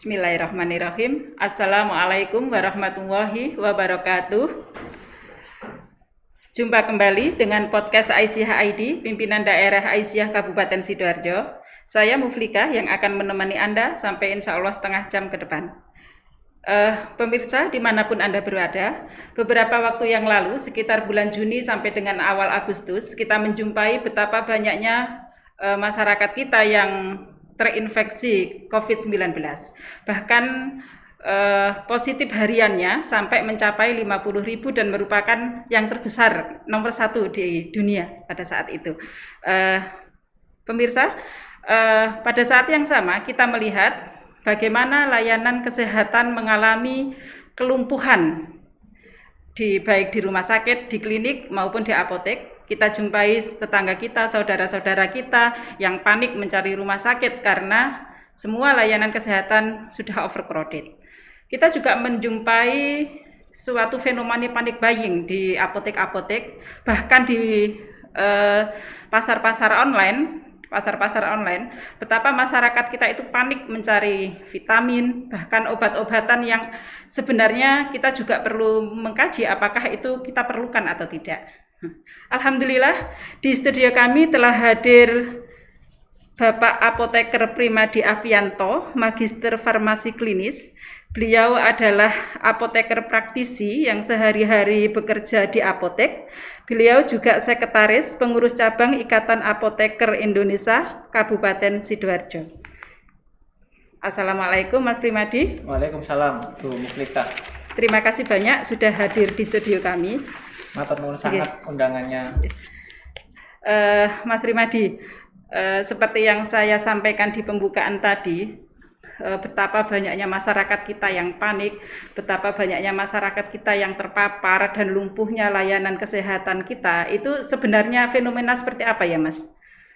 Bismillahirrahmanirrahim. Assalamualaikum warahmatullahi wabarakatuh. Jumpa kembali dengan podcast Aisyah ID, pimpinan daerah Aisyah Kabupaten Sidoarjo. Saya Muflika yang akan menemani Anda sampai insya Allah setengah jam ke depan. Pemirsa dimanapun Anda berada, beberapa waktu yang lalu, sekitar bulan Juni sampai dengan awal Agustus, kita menjumpai betapa banyaknya masyarakat kita yang terinfeksi COVID-19. Bahkan positif hariannya sampai mencapai 50.000 dan merupakan yang terbesar nomor 1 di dunia pada saat itu. Pemirsa, pada saat yang sama kita melihat bagaimana layanan kesehatan mengalami kelumpuhan baik di rumah sakit, di klinik maupun di apotek. Kita jumpai tetangga kita, saudara-saudara kita yang panik mencari rumah sakit karena semua layanan kesehatan sudah overcrowded. Kita juga menjumpai suatu fenomena panic buying di apotek-apotek, bahkan di pasar-pasar online, betapa masyarakat kita itu panik mencari vitamin, bahkan obat-obatan yang sebenarnya kita juga perlu mengkaji apakah itu kita perlukan atau tidak. Alhamdulillah di studio kami telah hadir Bapak Apoteker Primadi Avianto, Magister Farmasi Klinis. Beliau adalah apoteker praktisi yang sehari-hari bekerja di apotek. Beliau juga sekretaris pengurus cabang Ikatan Apoteker Indonesia Kabupaten Sidoarjo. Assalamualaikum Mas Primadi. Waalaikumsalam Bu Muflika. Terima kasih banyak sudah hadir di studio kami. Matur nuwun sangat undangannya. Mas Primadi, seperti yang saya sampaikan di pembukaan tadi, betapa banyaknya masyarakat kita yang panik, betapa banyaknya masyarakat kita yang terpapar dan lumpuhnya layanan kesehatan kita, itu sebenarnya fenomena seperti apa ya Mas?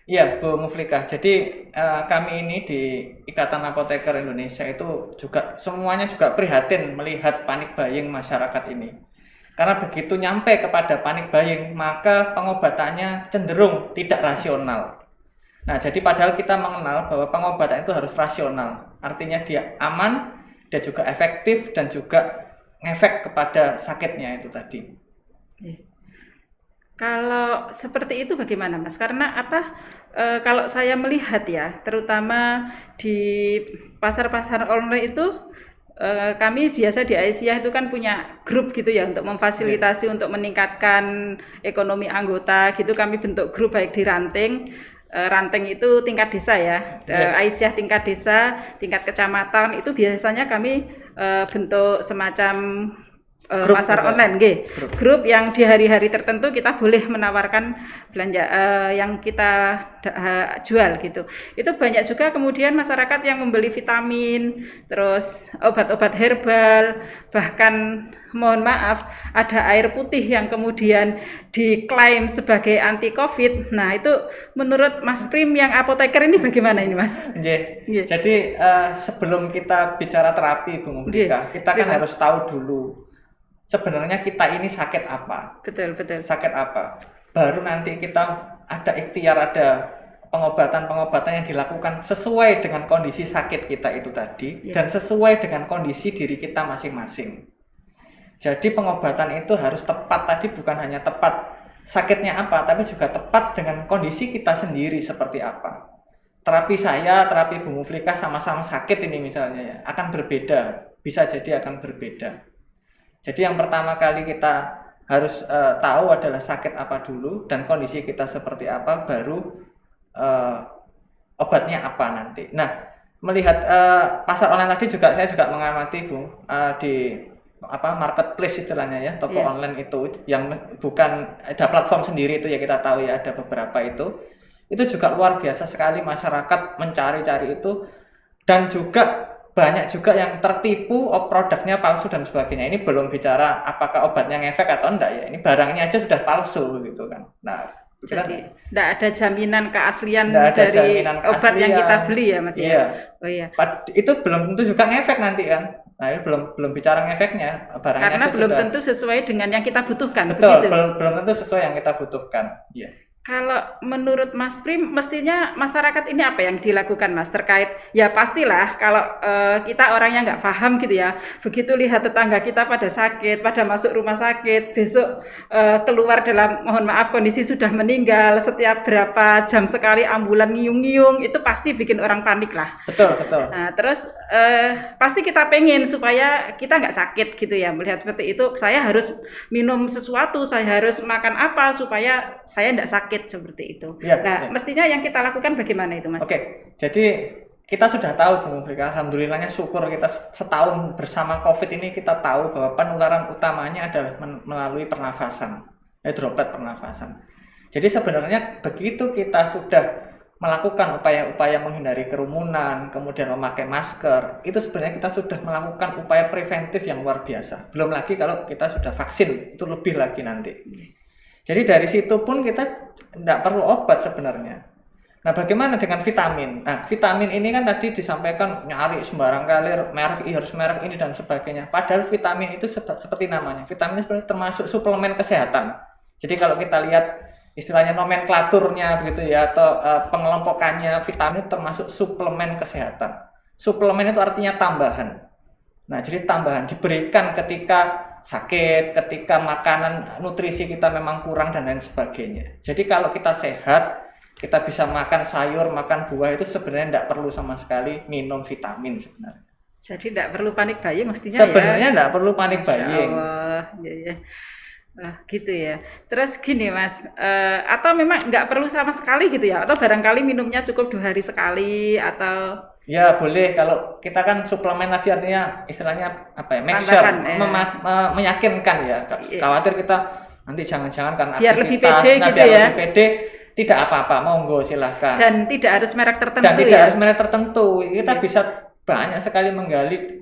Iya Bu Muflika, jadi kami ini di Ikatan Apoteker Indonesia itu juga semuanya juga prihatin melihat panik buying masyarakat ini. Karena begitu nyampe kepada panik buying, maka pengobatannya cenderung tidak rasional. Nah, jadi padahal kita mengenal bahwa pengobatan itu harus rasional. Artinya dia aman, dia juga efektif, dan juga ngefek kepada sakitnya itu tadi. Kalau seperti itu bagaimana Mas? Karena kalau saya melihat ya, terutama di pasar-pasar online itu, kami biasa di Aisyah itu kan punya grup gitu ya untuk memfasilitasi untuk meningkatkan ekonomi anggota gitu. Kami bentuk grup baik di ranting itu tingkat desa ya, Aisyah tingkat desa, tingkat kecamatan itu biasanya kami bentuk semacam pasar online grup yang di hari-hari tertentu kita boleh menawarkan belanja yang kita jual gitu. Itu banyak juga kemudian masyarakat yang membeli vitamin, terus obat-obat herbal, bahkan mohon maaf ada air putih yang kemudian diklaim sebagai anti COVID. Nah, itu menurut Mas Prim yang apoteker ini bagaimana ini Mas? Jadi sebelum kita bicara terapi Bu Muflika, kita kan harus tahu dulu sebenarnya kita ini sakit apa? Betul. Sakit apa? Baru nanti kita ada ikhtiar, ada pengobatan yang dilakukan sesuai dengan kondisi sakit kita itu tadi, dan sesuai dengan kondisi diri kita masing-masing. Jadi pengobatan itu harus tepat tadi, bukan hanya tepat sakitnya apa, tapi juga tepat dengan kondisi kita sendiri seperti apa. Terapi Bu Muflika sama-sama sakit ini misalnya ya, akan berbeda, bisa jadi akan berbeda. Jadi yang pertama kali kita harus tahu adalah sakit apa dulu dan kondisi kita seperti apa, baru obatnya apa nanti. Nah, melihat pasar online tadi juga saya juga mengamati Bu, di marketplace istilahnya ya, toko online itu yang bukan ada platform sendiri itu ya, kita tahu ya ada beberapa itu juga luar biasa sekali masyarakat mencari-cari itu, dan juga banyak juga yang tertipu produknya palsu dan sebagainya. Ini belum bicara apakah obatnya ngefek atau enggak ya. Ini barangnya aja sudah palsu gitu kan. Nah, jadi tidak ada jaminan keaslian dari obat yang kita beli ya Mas. Iya. Oh iya. Itu belum tentu juga ngefek nanti kan. Nah, ini belum bicara ngefeknya, barangnya karena belum tentu sesuai dengan yang kita butuhkan. Betul, belum tentu sesuai yang kita butuhkan. Iya. Kalau menurut Mas Prim, mestinya masyarakat ini apa yang dilakukan Mas terkait, ya pastilah kalau kita orang yang nggak paham gitu ya, begitu lihat tetangga kita pada sakit, pada masuk rumah sakit, besok keluar dalam, mohon maaf, kondisi sudah meninggal, setiap berapa jam sekali ambulan ngiung-ngiung, itu pasti bikin orang panik lah. Betul, betul. Nah, terus pasti kita pengen supaya kita nggak sakit gitu ya, melihat seperti itu, saya harus minum sesuatu, saya harus makan apa supaya saya nggak sakit seperti itu. Ya, nah, ya. Mestinya yang kita lakukan bagaimana itu, Mas? Oke, jadi kita sudah tahu Bu Mubrika, alhamdulillahnya syukur kita setahun bersama COVID ini kita tahu bahwa penularan utamanya adalah melalui pernafasan, droplet pernafasan. Jadi sebenarnya begitu kita sudah melakukan upaya-upaya menghindari kerumunan, kemudian memakai masker, itu sebenarnya kita sudah melakukan upaya preventif yang luar biasa. Belum lagi kalau kita sudah vaksin, itu lebih lagi nanti. Jadi dari situ pun kita tidak perlu obat sebenarnya. Nah, bagaimana dengan vitamin? Nah, vitamin ini kan tadi disampaikan nyari sembarang kali, merek harus merek ini dan sebagainya. Padahal vitamin itu seperti namanya. Vitamin itu sebenarnya termasuk suplemen kesehatan. Jadi kalau kita lihat istilahnya nomenklaturnya gitu ya, atau pengelompokannya, vitamin termasuk suplemen kesehatan. Suplemen itu artinya tambahan. Nah, jadi tambahan diberikan ketika sakit, ketika makanan nutrisi kita memang kurang dan lain sebagainya. Jadi kalau kita sehat, kita bisa makan sayur, makan buah, itu sebenarnya tidak perlu sama sekali minum vitamin sebenarnya. Jadi tidak perlu panik buying mestinya sebenarnya tidak perlu panik buying. Ya. Gitu ya. Terus gini Mas, atau memang nggak perlu sama sekali gitu ya? Atau barangkali minumnya cukup 2 hari sekali atau? Ya boleh, kalau kita kan suplemen tadi artinya istilahnya apa ya, make sure, meyakinkan ya. Khawatir kita nanti jangan-jangan karena biar aktivitas, lebih pede gitu ya. Lebih pede, tidak apa-apa, monggo silahkan. Dan tidak harus merek tertentu. Dan tidak harus merek tertentu. Kita bisa banyak sekali menggali,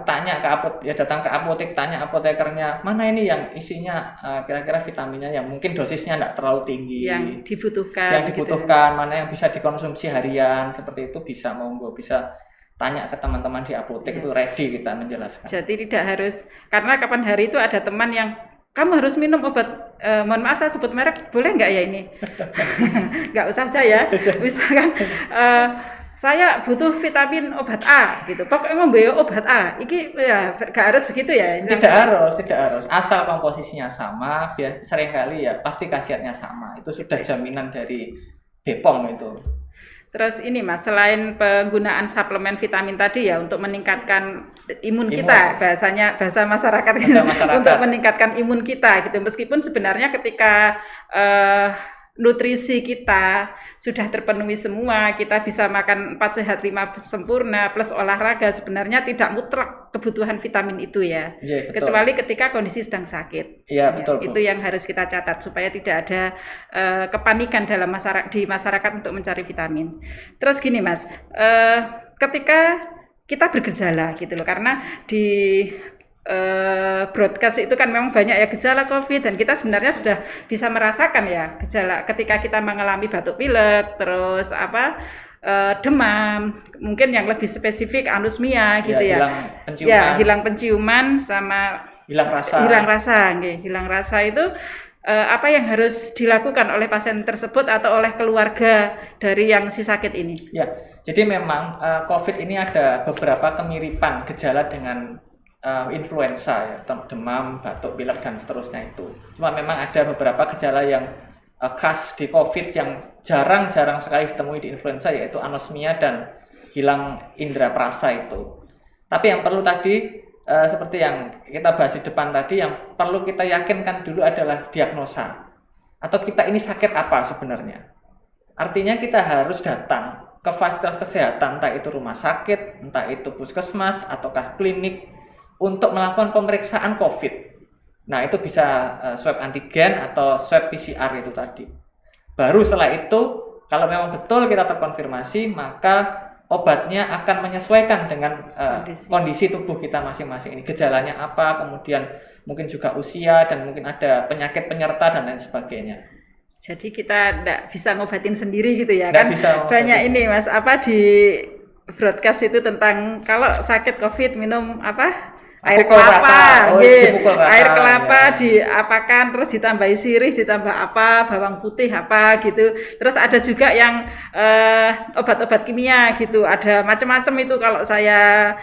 tanya ke apotek, datang ke apotek, tanya apotekernya, mana ini yang isinya kira-kira vitaminnya yang mungkin dosisnya tidak terlalu tinggi, yang dibutuhkan, gitu. Mana yang bisa dikonsumsi harian, seperti itu bisa monggo, bisa tanya ke teman-teman di apotek, itu ready kita menjelaskan. Jadi tidak harus, karena kapan hari itu ada teman yang kamu harus minum obat, mohon maaf saya sebut merek, boleh nggak ya ini? Nggak usah saya, misalkan saya butuh vitamin obat A gitu. Pokoknya ngombe obat A. Iki ya gak harus begitu ya. Tidak harus. Asal komposisinya sama, seringkali ya pasti khasiatnya sama. Itu sudah jaminan dari BPOM itu. Terus ini Mas, selain penggunaan suplemen vitamin tadi ya untuk meningkatkan imun kita, bahasa masyarakat, untuk meningkatkan imun kita gitu. Meskipun sebenarnya ketika nutrisi kita sudah terpenuhi semua, kita bisa makan 4 sehat 5 sempurna plus olahraga, sebenarnya tidak mutlak kebutuhan vitamin itu ya. Ya, kecuali ketika kondisi sedang sakit. Iya, betul. Itu yang harus kita catat supaya tidak ada kepanikan dalam masyarakat untuk mencari vitamin. Terus gini Mas, ketika kita bergejala gitu loh, karena di broadcast itu kan memang banyak ya gejala COVID, dan kita sebenarnya sudah bisa merasakan ya gejala ketika kita mengalami batuk pilek, terus demam, mungkin yang lebih spesifik anosmia gitu ya. Hilang penciuman sama hilang rasa itu apa yang harus dilakukan oleh pasien tersebut atau oleh keluarga dari yang si sakit ini? Ya, jadi memang COVID ini ada beberapa kemiripan gejala dengan influenza ya, demam, batuk, pilek dan seterusnya itu. Cuma memang ada beberapa gejala yang khas di COVID yang jarang-jarang sekali ditemui di influenza, yaitu anosmia dan hilang indera perasa itu. Tapi yang perlu tadi seperti yang kita bahas di depan tadi, yang perlu kita yakinkan dulu adalah diagnosa. Atau kita ini sakit apa sebenarnya. Artinya kita harus datang ke fasilitas kesehatan, entah itu rumah sakit, entah itu puskesmas ataukah klinik, untuk melakukan pemeriksaan COVID. Nah, itu bisa swab antigen atau swab PCR itu tadi. Baru setelah itu, kalau memang betul kita terkonfirmasi, maka obatnya akan menyesuaikan dengan kondisi tubuh kita masing-masing ini. Gejalanya apa, kemudian mungkin juga usia, dan mungkin ada penyakit penyerta dan lain sebagainya. Jadi kita tidak bisa ngobatin sendiri gitu ya, kan banyak ini Mas, di broadcast itu tentang kalau sakit COVID minum air Pukul kelapa, rata. Oh, nggih. dipukul rata, Air kelapa ya. diapakan, terus ditambahi sirih, ditambah apa, bawang putih apa gitu. Terus ada juga yang obat-obat kimia gitu. Ada macam-macam itu kalau saya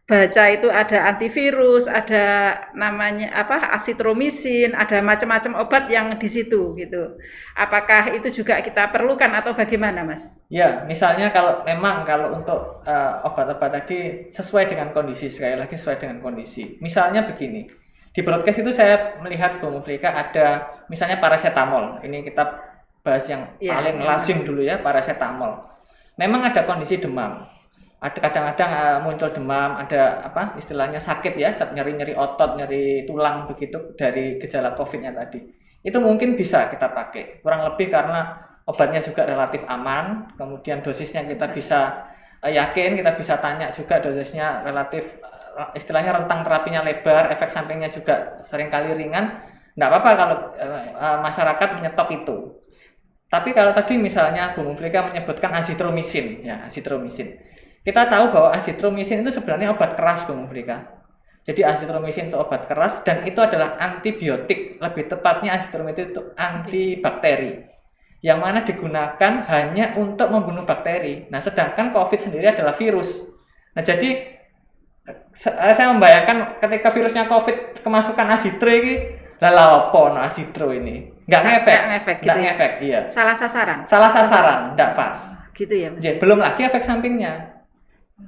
baca itu ada antivirus, ada namanya apa asitromisin, ada macam-macam obat yang di situ gitu. Apakah itu juga kita perlukan atau bagaimana, Mas? Ya, misalnya kalau untuk obat-obat tadi sesuai dengan kondisi, sekali lagi sesuai dengan kondisi. Misalnya begini, di broadcast itu saya melihat Bu Muflika ada misalnya paracetamol. Ini kita bahas yang paling lazim dulu ya, paracetamol. Memang ada kondisi demam. Ada kadang-kadang muncul demam, ada apa istilahnya sakit ya, nyeri-nyeri otot, nyeri tulang begitu dari gejala COVID-nya tadi. Itu mungkin bisa kita pakai. Kurang lebih karena obatnya juga relatif aman, kemudian dosisnya kita bisa yakin, kita bisa tanya juga dosisnya relatif istilahnya rentang terapinya lebar, efek sampingnya juga seringkali ringan. Nggak apa-apa kalau masyarakat menyetop itu. Tapi kalau tadi misalnya Bu Muflika menyebutkan azitromisin, ya azitromisin. Kita tahu bahwa azitromisin itu sebenarnya obat keras, Bu Muflika. Jadi azitromisin itu obat keras dan itu adalah antibiotik. Lebih tepatnya azitromisin itu antibakteri. Yang mana digunakan hanya untuk membunuh bakteri. Nah, sedangkan COVID sendiri adalah virus. Nah, jadi saya membayangkan ketika virusnya COVID kemasukan azitro ini, lah apa no azitro ini? Nggak ngefek gitu ya? Iya. Salah sasaran. Salah sasaran, nggak pas. Gitu ya, Mas. Jadi, belum lagi efek sampingnya.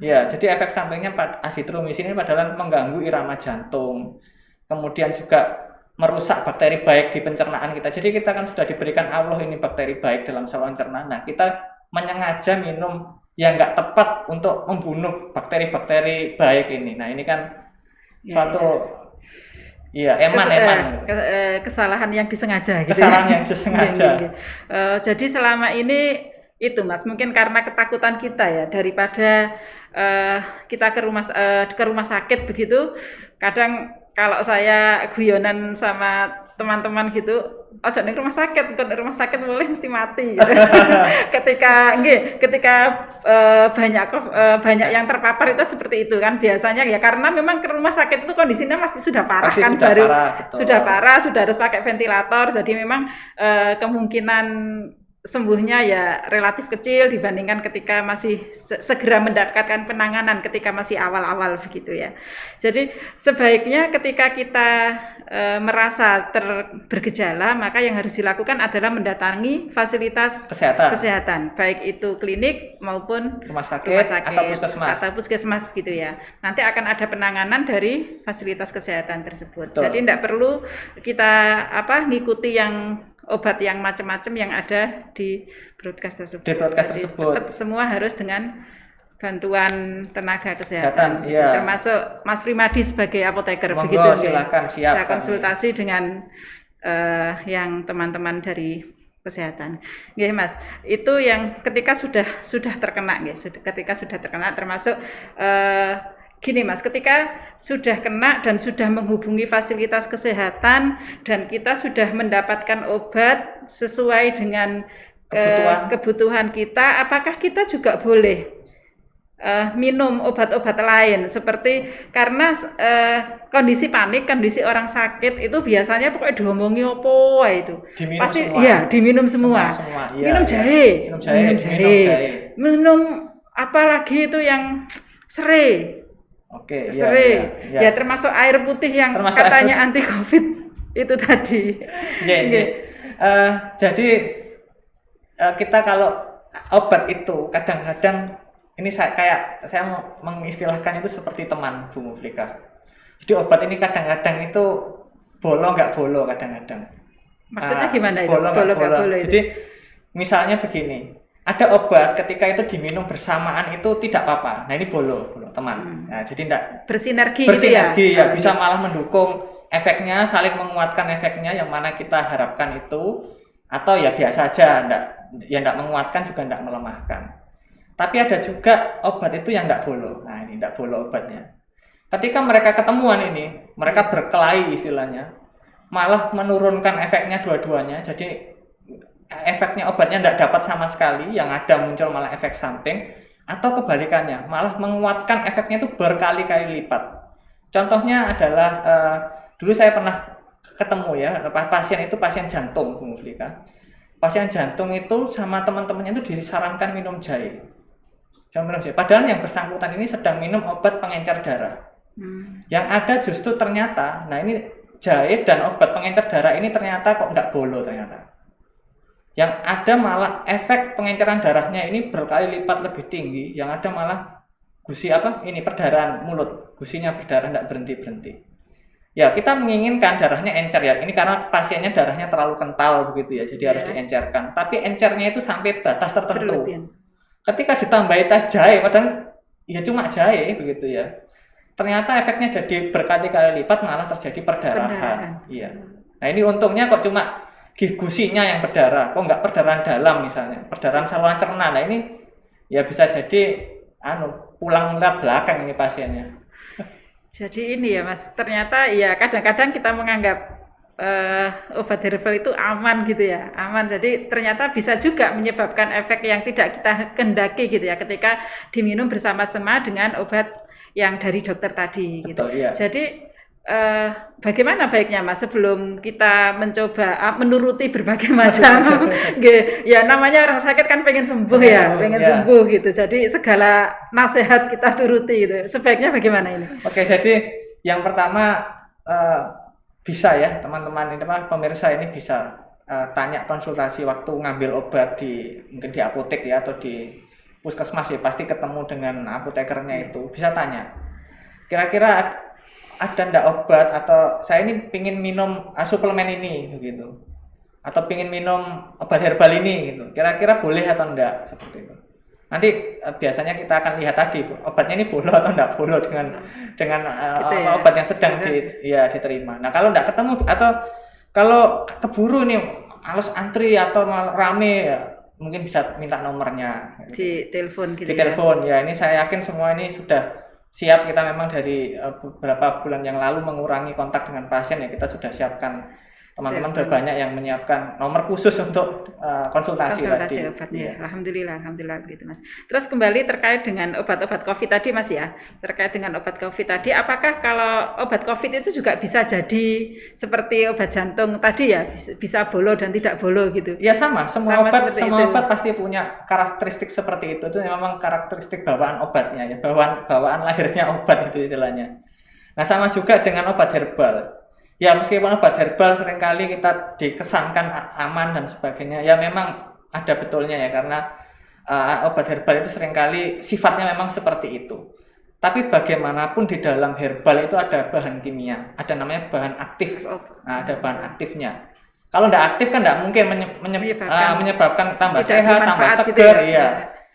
Ya, jadi efek sampingnya azitromisin ini padahal mengganggu irama jantung. Kemudian juga merusak bakteri baik di pencernaan kita. Jadi kita kan sudah diberikan Allah ini bakteri baik dalam saluran cerna. Nah, kita menyengaja minum yang nggak tepat untuk membunuh bakteri-bakteri baik ini. Nah, ini kan suatu eman. Kesalahan yang disengaja gitu. Kesalahan yang disengaja. Jadi selama ini itu, Mas, mungkin karena ketakutan kita ya, daripada kita ke rumah sakit begitu. Kadang kalau saya guyonan sama teman-teman gitu, ojo ning rumah sakit, kok rumah sakit boleh mesti mati gitu. ketika banyak yang terpapar itu seperti itu kan biasanya ya, karena memang ke rumah sakit itu kondisinya pasti sudah parah kan, sudah parah, sudah harus pakai ventilator. Jadi memang kemungkinan sembuhnya ya relatif kecil dibandingkan ketika masih segera mendapatkan penanganan ketika masih awal-awal begitu ya. Jadi sebaiknya ketika kita merasa bergejala, maka yang harus dilakukan adalah mendatangi fasilitas kesehatan, baik itu klinik maupun rumah sakit atau puskesmas begitu ya. Nanti akan ada penanganan dari fasilitas kesehatan tersebut. Betul. Jadi tidak perlu kita ngikuti yang obat yang macam-macam yang ada di broadcast tersebut. Tetap semua harus dengan bantuan tenaga kesehatan. Termasuk Mas Primadi sebagai apoteker. Monggo, begitu. Silakan, siap. Saya konsultasi dengan yang teman-teman dari kesehatan. Nggih, Mas. Itu yang ketika sudah terkena nggih, ketika sudah terkena termasuk gini, Mas, ketika sudah kena dan sudah menghubungi fasilitas kesehatan dan kita sudah mendapatkan obat sesuai dengan kebutuhan kita, apakah kita juga boleh minum obat-obat lain seperti, karena kondisi panik, kondisi orang sakit itu biasanya pokoknya diomongi apa itu diminum pasti semua. Ya diminum semua. Minum jahe, minum apa lagi itu yang serai. Oke, ya termasuk air putih yang katanya anti COVID itu tadi. Jadi kita kalau obat itu kadang-kadang ini saya mengistilahkan itu seperti teman, Bu Muflika. Jadi obat ini kadang-kadang itu bolo nggak bolo kadang-kadang. Maksudnya gimana itu? Bolo nggak bolo. Jadi misalnya begini, ada obat ketika itu diminum bersamaan itu tidak apa-apa. Nah ini bolo teman. Nah, jadi tidak bersinergi ya, bisa malah mendukung efeknya, saling menguatkan efeknya yang mana kita harapkan itu, atau ya biasa aja, tidak menguatkan juga tidak melemahkan. Tapi ada juga obat itu yang tidak bolo. Nah ini tidak bolo obatnya. Ketika mereka ketemuan ini, mereka berkelahi istilahnya, malah menurunkan efeknya dua-duanya. Jadi efeknya obatnya tidak dapat sama sekali, yang ada muncul malah efek samping, atau kebalikannya, malah menguatkan efeknya itu berkali-kali lipat. Contohnya adalah dulu saya pernah ketemu ya, pasien itu pasien jantung, Bu Mulika. Pasien jantung itu sama teman-temannya itu disarankan minum jahe. Padahal yang bersangkutan ini sedang minum obat pengencer darah. Yang ada justru ternyata, nah ini jahe dan obat pengencer darah ini ternyata kok nggak bolo ternyata. Yang ada malah efek pengenceran darahnya ini berkali lipat lebih tinggi. Yang ada malah perdarahan mulut, gusinya berdarah nggak berhenti. Ya kita menginginkan darahnya encer ya. Ini karena pasiennya darahnya terlalu kental begitu ya, jadi harus diencerkan. Tapi encernya itu sampai batas tertentu. Ketika ditambahi teh jahe, padahal ya cuma jahe begitu ya. Ternyata efeknya jadi berkali-kali lipat, malah terjadi perdarahan. Iya. Nah ini untungnya kok cuma gusinya yang berdarah, kok nggak perdarahan dalam misalnya, perdarahan saluran cerna. Nah ini ya bisa jadi pulang lewat belakang ini pasiennya. Jadi ini ya Mas, ternyata ya kadang-kadang kita menganggap obat herbal itu aman gitu ya, aman. Jadi ternyata bisa juga menyebabkan efek yang tidak kita kendaki gitu ya, ketika diminum bersama-sama dengan obat yang dari dokter tadi. Betul, gitu. iya. Jadi bagaimana baiknya Mas sebelum kita mencoba menuruti berbagai macam ya namanya orang sakit kan pengen sembuh ya, sembuh gitu. Jadi segala nasihat kita turuti gitu. Sebaiknya bagaimana ini? Oke, jadi yang pertama bisa ya teman-teman ini pemirsa ini bisa tanya konsultasi waktu ngambil obat mungkin di apotek ya atau di puskesmas ya, pasti ketemu dengan apotekernya itu, bisa tanya kira-kira ada ndak obat, atau saya ini pingin minum suplemen ini gitu, atau pingin minum obat herbal ini gitu, kira-kira boleh atau enggak, seperti itu. Nanti biasanya kita akan lihat tadi obatnya ini boleh atau enggak boleh dengan obat yang sedang diterima. Nah kalau enggak ketemu atau kalau keburu nih harus antri atau rame ya, mungkin bisa minta nomornya di telepon gitu. Di telepon ya. Ini saya yakin semua ini sudah siap. Kita memang dari beberapa bulan yang lalu mengurangi kontak dengan pasien ya, kita sudah siapkan. Teman-teman sudah banyak yang menyiapkan nomor khusus untuk konsultasi tadi. Obatnya. Ya. Alhamdulillah begitu Mas. Terus kembali terkait dengan obat-obat COVID tadi Mas ya. Terkait dengan obat COVID tadi, apakah kalau obat COVID itu juga bisa jadi seperti obat jantung tadi ya, bisa bolo dan tidak bolo gitu? Ya sama obat pasti punya karakteristik seperti itu. Itu memang karakteristik bawaan obatnya ya, bawaan lahirnya obat itu istilahnya. Nah sama juga dengan obat herbal. Ya meskipun obat herbal seringkali kita dikesankan aman dan sebagainya, ya memang ada betulnya ya, karena obat herbal itu seringkali sifatnya memang seperti itu. Tapi bagaimanapun di dalam herbal itu ada bahan kimia, ada namanya bahan aktif. Nah, ada bahan aktifnya. Kalau tidak aktif kan tidak mungkin menyebabkan tambah sehat, tambah segar. Gitu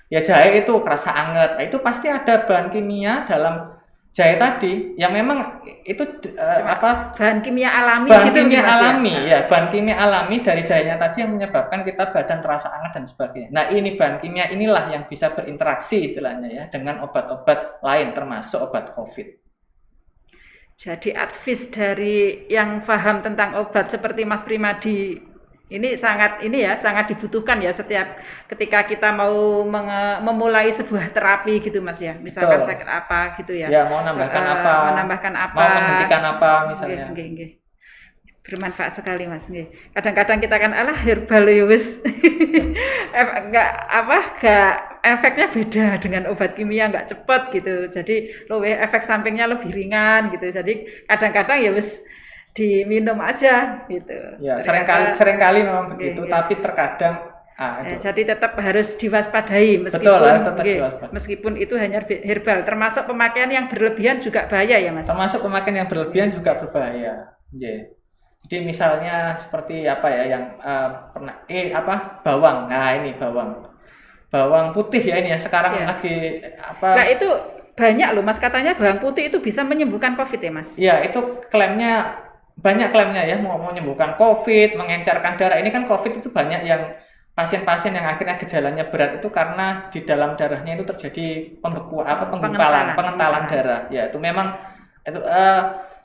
ya jahe itu kerasa anget. Nah, itu pasti ada bahan kimia dalam jahe tadi yang memang itu bahan kimia alami bahan kimia alami dari jahenya tadi yang menyebabkan kita badan terasa hangat dan sebagainya. Nah ini bahan kimia inilah yang bisa berinteraksi istilahnya ya dengan obat-obat lain termasuk obat COVID. Jadi advice dari yang paham tentang obat seperti Mas Primadi ini sangat dibutuhkan ya setiap ketika kita mau memulai sebuah terapi gitu Mas ya. Misalkan sakit apa gitu ya. Ya, mau menambahkan apa, mau menghentikan apa misalnya. Nggih. Bermanfaat sekali Mas nggih. Kadang-kadang kita kan herbal ya wis. Enggak efeknya beda dengan obat kimia, enggak cepat gitu. Jadi efek sampingnya lebih ringan gitu. Jadi kadang-kadang ya wis diminum aja gitu. Ya, seringkali memang begitu, tapi terkadang jadi tetap harus diwaspadai meskipun itu hanya herbal. Termasuk pemakaian yang berlebihan juga bahaya ya Mas. Termasuk pemakaian yang berlebihan juga berbahaya. Jadi misalnya seperti yang bawang. Nah, ini bawang putih ya ini ya sekarang lagi Nah, itu banyak loh Mas, katanya bawang putih itu bisa menyembuhkan COVID ya Mas. Iya, itu banyak klaimnya ya, mau menyembuhkan COVID, mengencerkan darah. Ini kan COVID itu banyak yang pasien-pasien yang akhirnya gejalanya berat itu karena di dalam darahnya itu terjadi pengentalan darah. Ya, itu memang itu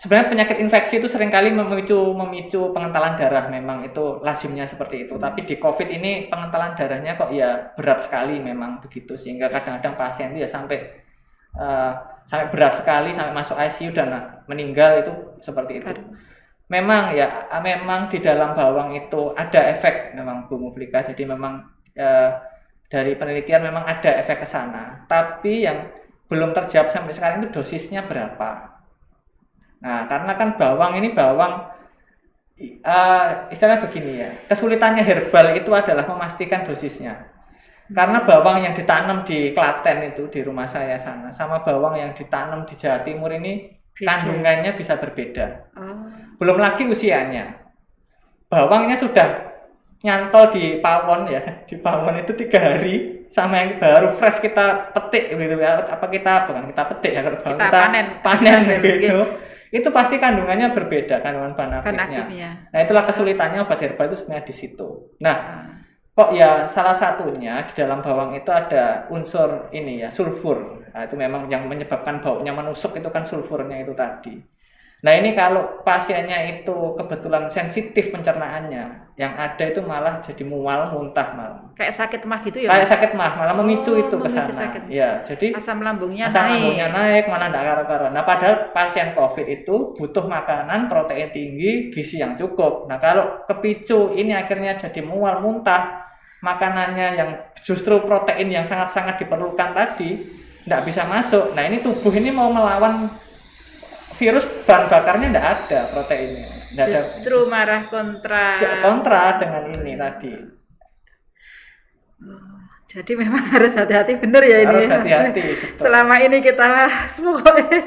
sebenarnya penyakit infeksi itu seringkali memicu pengentalan darah, memang itu lazimnya seperti itu. Tapi di COVID ini pengentalan darahnya kok ya berat sekali memang begitu, sehingga kadang-kadang pasien itu ya sampai berat sekali sampai masuk ICU dan meninggal itu seperti itu. Memang ya, memang di dalam bawang itu ada efek memang Bu Muflika. Jadi memang dari penelitian memang ada efek ke sana. Tapi yang belum terjawab sampai sekarang itu dosisnya berapa. Nah, karena kan bawang istilah begini ya, kesulitannya herbal itu adalah memastikan dosisnya. Karena bawang yang ditanam di Klaten itu di rumah saya sana sama bawang yang ditanam di Jawa Timur ini kandungannya bisa berbeda. Belum lagi usianya. Bawangnya sudah nyantol di pawon ya, di pawon itu 3 hari sama yang baru fresh kita petik gitu ya. Bukan kita petik ya, kalau kita panen gitu. Itu pasti kandungannya berbeda, kandungan bahan aktifnya. Nah, itulah kesulitannya obat herbal itu sebenarnya di situ. Nah, kok ya salah satunya di dalam bawang itu ada unsur ini ya, sulfur. Nah, itu memang yang menyebabkan baunya menusuk itu kan sulfurnya itu tadi. Nah, ini kalau pasiennya itu kebetulan sensitif pencernaannya, yang ada itu malah jadi mual, muntah malah. Kayak sakit mah gitu ya? Kayak sakit mah, malah memicu itu ke sana. Ya, jadi asam lambungnya naik, malah enggak karu-karuan. Nah, padahal pasien COVID itu butuh makanan protein tinggi, gizi yang cukup. Nah, kalau kepicu ini akhirnya jadi mual, muntah, makanannya yang justru protein yang sangat-sangat diperlukan tadi enggak bisa masuk. Nah, ini tubuh ini mau melawan virus, bahan bakarnya enggak ada proteinnya. Justru marah kontra dengan ini tadi. Jadi memang harus hati-hati, bener ya ini. Harus hati-hati. Selama ini kita pokoknya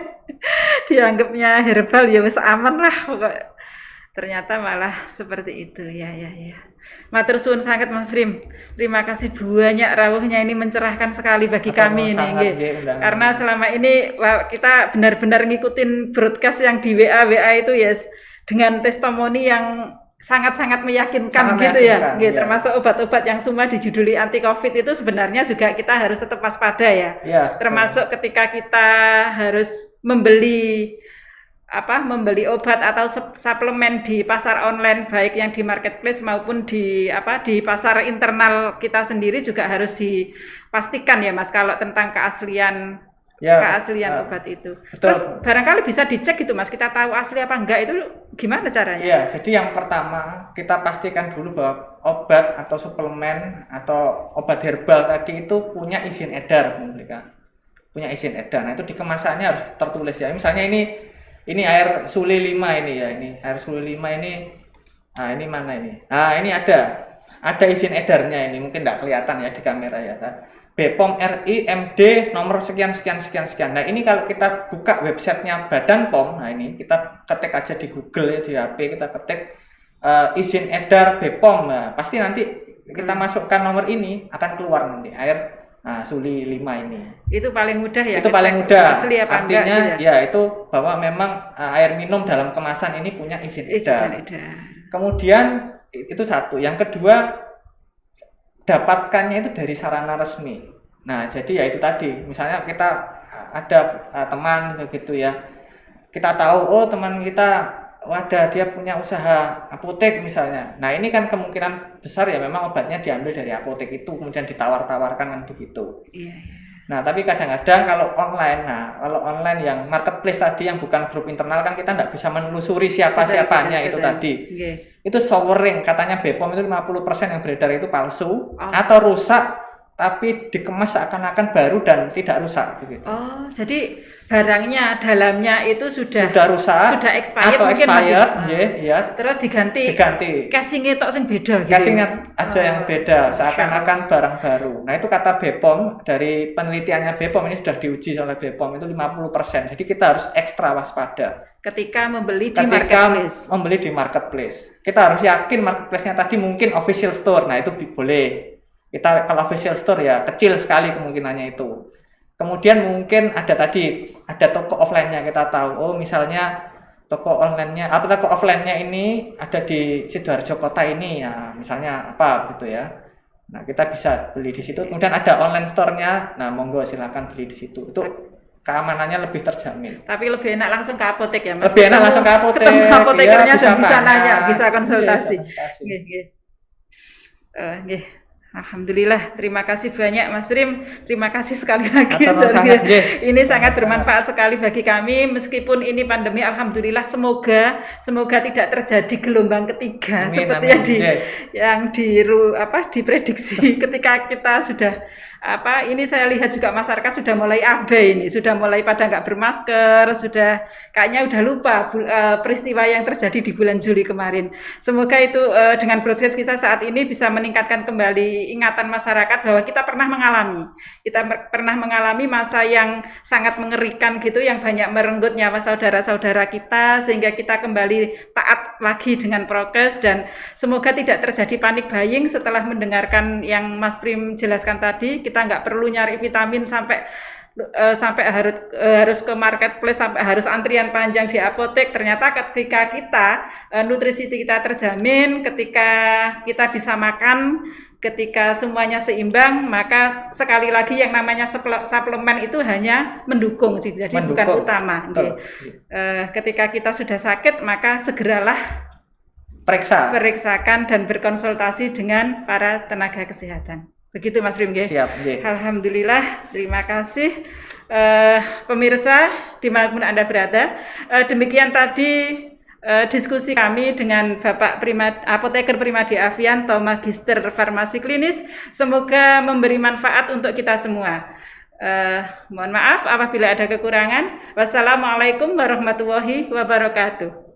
dianggapnya herbal ya wis aman lah pokoknya. Ternyata malah seperti itu ya. Matur suwun sangat Mas Prim. Terima kasih banyak rawuhnya, ini mencerahkan sekali bagi kami ini. Karena selama ini kita benar-benar ngikutin broadcast yang di WA itu ya, dengan testimoni yang sangat-sangat meyakinkan gitu ya. Termasuk obat-obat yang semua dijuduli anti Covid itu sebenarnya juga kita harus tetap waspada ya. Termasuk ketika kita harus membeli obat atau suplemen di pasar online, baik yang di marketplace maupun di pasar internal kita sendiri juga harus dipastikan ya Mas, kalau tentang keaslian obat itu. Betul. Terus barangkali bisa dicek gitu Mas, kita tahu asli apa enggak itu gimana caranya? Ya, jadi yang pertama kita pastikan dulu bahwa obat atau suplemen atau obat herbal tadi itu punya izin edar, punya izin edar. Nah, itu di kemasannya harus tertulis ya. Misalnya ini air Suli 5 ini ya, ini air Suli 5 ini. Nah, ini mana ini? Nah, ini ada izin edarnya ini, mungkin enggak kelihatan ya di kamera ya. BPOM RI MD nomor sekian. Nah, ini kalau kita buka websitenya Badan POM, nah ini kita ketik aja di Google ya, di HP kita ketik izin edar BPOM. Nah, pasti nanti kita masukkan nomor ini akan keluar nanti air Suli 5 ini. Itu paling mudah ya? Itu paling mudah. Asli apa artinya enggak, gitu ya itu bahwa memang air minum dalam kemasan ini punya izin edar. Kemudian itu satu. Yang kedua, dapatkannya itu dari sarana resmi. Nah, jadi ya itu tadi. Misalnya kita ada teman begitu ya. Kita tahu teman kita dia punya usaha apotek misalnya. Nah, ini kan kemungkinan besar ya memang obatnya diambil dari apotek itu kemudian ditawar-tawarkan kan begitu. Iya. Nah, tapi kadang-kadang kalau online yang marketplace tadi yang bukan grup internal kan kita nggak bisa menelusuri siapa-siapanya itu tadi. Itu showering, katanya BPOM itu 50% yang beredar itu palsu atau rusak tapi dikemas seakan-akan baru dan tidak rusak begitu. Jadi barangnya dalamnya itu sudah rusak, sudah expired, atau expired, terus diganti. Casingnya tok sing beda gitu. Casingnya aja yang beda, seakan-akan barang baru. Nah, itu kata BPOM, dari penelitiannya BPOM ini sudah diuji oleh BPOM itu 50%. Jadi kita harus ekstra waspada ketika membeli di marketplace. Kita harus yakin marketplace-nya tadi mungkin official store. Nah, itu boleh. Kita kalau official store ya kecil sekali kemungkinannya itu. Kemudian mungkin ada toko offline-nya, kita tahu misalnya toko offline-nya ini ada di Sidoarjo kota ini ya, misalnya apa gitu ya. Nah, kita bisa beli di situ. Kemudian ada online store-nya. Nah, monggo silakan beli di situ. Itu keamanannya lebih terjamin. Tapi lebih enak langsung ke apotek ya Mas. Lebih enak langsung ke apotek. Ketemu apotekernya dan bisa nanya, bisa konsultasi. Nggih. Alhamdulillah, terima kasih banyak Mas Rim. Terima kasih sekali lagi. Sangat, ini sangat bermanfaat sekali bagi kami. Meskipun ini pandemi, alhamdulillah semoga tidak terjadi gelombang ketiga amin, seperti yang diprediksi ketika kita sudah ini saya lihat juga masyarakat sudah mulai abai ini, sudah mulai pada nggak bermasker, sudah kayaknya udah lupa peristiwa yang terjadi di bulan Juli kemarin. Semoga itu dengan proses kita saat ini bisa meningkatkan kembali ingatan masyarakat bahwa kita pernah mengalami masa yang sangat mengerikan gitu, yang banyak merenggut nyawa saudara-saudara kita, sehingga kita kembali taat lagi dengan prokes, dan semoga tidak terjadi panik buying setelah mendengarkan yang Mas Prim jelaskan tadi. Kita nggak perlu nyari vitamin sampai harus ke marketplace, sampai harus antrian panjang di apotek. Ternyata ketika kita nutrisi kita terjamin, ketika kita bisa makan, ketika semuanya seimbang, maka sekali lagi yang namanya suplemen itu hanya mendukung, jadi bukan utama. Ketika kita sudah sakit, maka segeralah periksakan dan berkonsultasi dengan para tenaga kesehatan. Begitu Mas Rim. Siap. Alhamdulillah, terima kasih pemirsa dimanapun Anda berada. Demikian tadi diskusi kami dengan Bapak Apoteker Primadi Avianto, Magister Farmasi Klinis. Semoga memberi manfaat untuk kita semua. Mohon maaf apabila ada kekurangan. Wassalamualaikum warahmatullahi wabarakatuh.